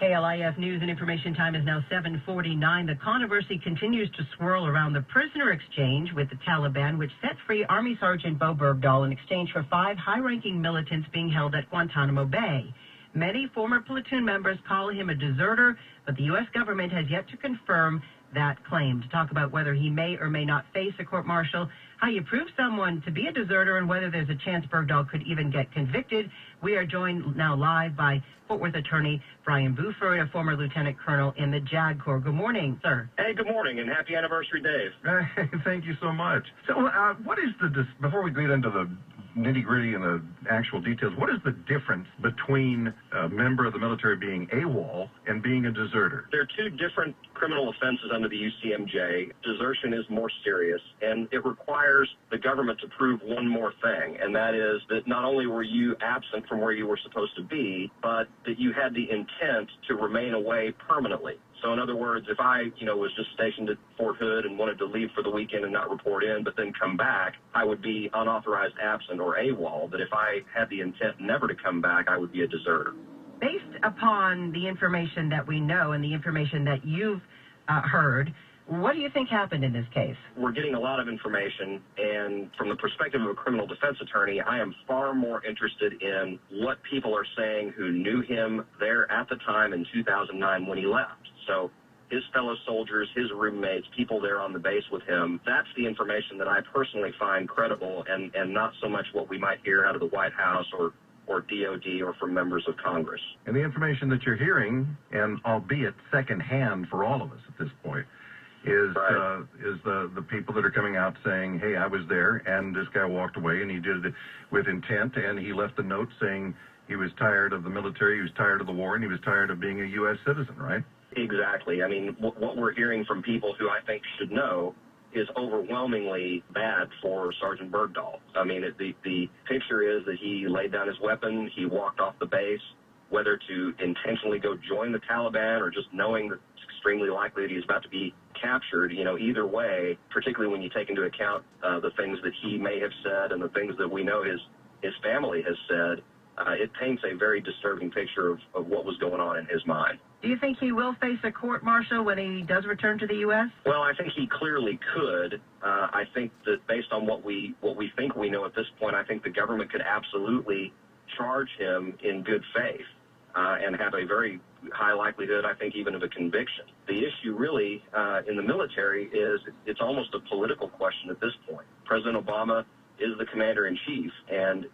KLIF News and Information Time is now 7:49. The controversy continues to swirl around the prisoner exchange with the Taliban, which set free Army Sergeant Bowe Bergdahl in exchange for 5 high-ranking militants being held at Guantanamo Bay. Many former platoon members call him a deserter, but the U.S. government has yet to confirm that claim. To talk about whether he may or may not face a court-martial, how you prove someone to be a deserter, and whether there's a chance Bergdahl could even get convicted, we are joined now live by Fort Worth attorney Brian Bouffard, a former lieutenant colonel in the JAG Corps. Good morning, sir. Hey, good morning, and happy anniversary, Dave. Thank you so much. So what is before we get into the nitty-gritty and the actual details, what is the difference between a member of the military being AWOL and being a deserter? There are 2 different criminal offenses under the UCMJ. Desertion is more serious, and it requires the government to prove one more thing, and that is that not only were you absent from where you were supposed to be, but that you had the intent to remain away permanently. So in other words, if I, was just stationed at Fort Hood and wanted to leave for the weekend and not report in, but then come back, I would be unauthorized absent or AWOL. But if I had the intent never to come back, I would be a deserter. Based upon the information that we know and the information that you've heard, what do you think happened in this case? We're getting a lot of information, and from the perspective of a criminal defense attorney, I am far more interested in what people are saying who knew him there at the time in 2009 when he left. So his fellow soldiers, his roommates, people there on the base with him, that's the information that I personally find credible, and not so much what we might hear out of the White House or DOD or from members of Congress. And the information that you're hearing, and albeit secondhand for all of us at this point, is right. Is the people that are coming out saying, hey, I was there, and this guy walked away, and he did it with intent, and he left a note saying he was tired of the military, he was tired of the war, and he was tired of being a U.S. citizen, right? Exactly. I mean, what we're hearing from people who I think should know is overwhelmingly bad for Sergeant Bergdahl. I mean, the picture is that he laid down his weapon, he walked off the base, whether to intentionally go join the Taliban or just knowing that it's extremely likely that he's about to be captured, either way, particularly when you take into account the things that he may have said and the things that we know his family has said, it paints a very disturbing picture of what was going on in his mind. Do you think he will face a court-martial when he does return to the U.S.? Well, I think he clearly could. I think that based on what we think we know at this point, I think the government could absolutely charge him in good faith and have a very high likelihood, I think, even of a conviction. The issue really in the military is it's almost a political question at this point. President Obama is the commander-in-chief, and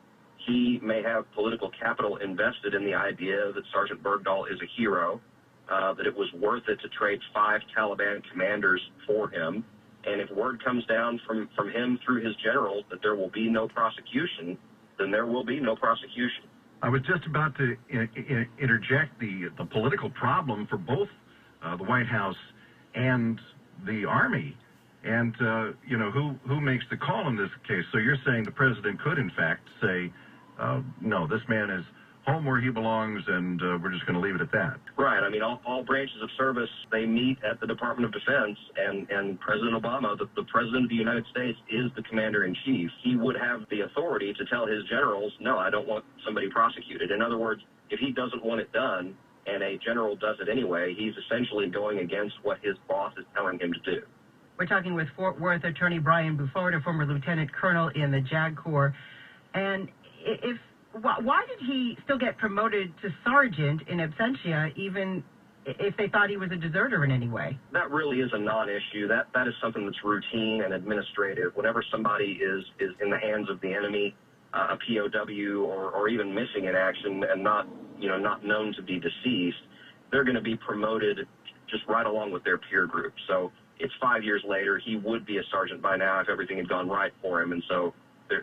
he may have political capital invested in the idea that Sergeant Bergdahl is a hero, that it was worth it to trade 5 Taliban commanders for him. And if word comes down from him through his generals that there will be no prosecution, then there will be no prosecution. I was just about to interject the political problem for both the White House and the Army. And, who makes the call in this case? So you're saying the president could, in fact, say, no, this man is home where he belongs, and we're just going to leave it at that. Right. I mean, all branches of service, they meet at the Department of Defense, and President Obama, the President of the United States, is the commander-in-chief. He would have the authority to tell his generals, no, I don't want somebody prosecuted. In other words, if he doesn't want it done, and a general does it anyway, he's essentially going against what his boss is telling him to do. We're talking with Fort Worth attorney Brian Bouffard, a former lieutenant colonel in the JAG Corps. And why did he still get promoted to sergeant in absentia, even if they thought he was a deserter in any way? That really is a non-issue. That is something that's routine and administrative. Whenever somebody is in the hands of the enemy, a POW or even missing in action and not known to be deceased, they're going to be promoted just right along with their peer group. So it's 5 years later. He would be a sergeant by now if everything had gone right for him, and so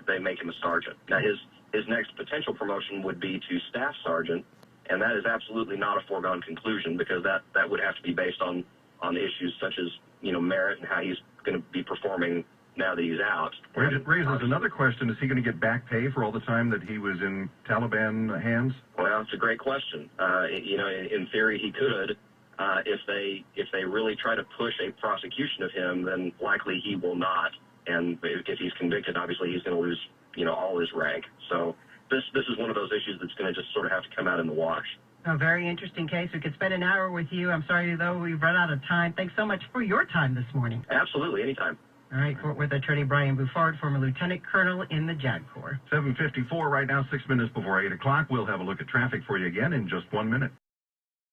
they make him a sergeant. Now, his next potential promotion would be to staff sergeant, and that is absolutely not a foregone conclusion, because that would have to be based on issues such as merit and how he's going to be performing now that he's out. It raises another question. Is he going to get back pay for all the time that he was in Taliban hands? Well, it's a great question. In theory, he could. If they really try to push a prosecution of him, then likely he will not. And if he's convicted, obviously he's going to lose, all his rank. So this is one of those issues that's going to just sort of have to come out in the wash. A very interesting case. We could spend an hour with you. I'm sorry, though, we've run out of time. Thanks so much for your time this morning. Absolutely, anytime. All right, Fort Worth attorney Brian Bouffard, former lieutenant colonel in the JAG Corps. 7:54 right now, 6 minutes before 8 o'clock. We'll have a look at traffic for you again in just 1 minute.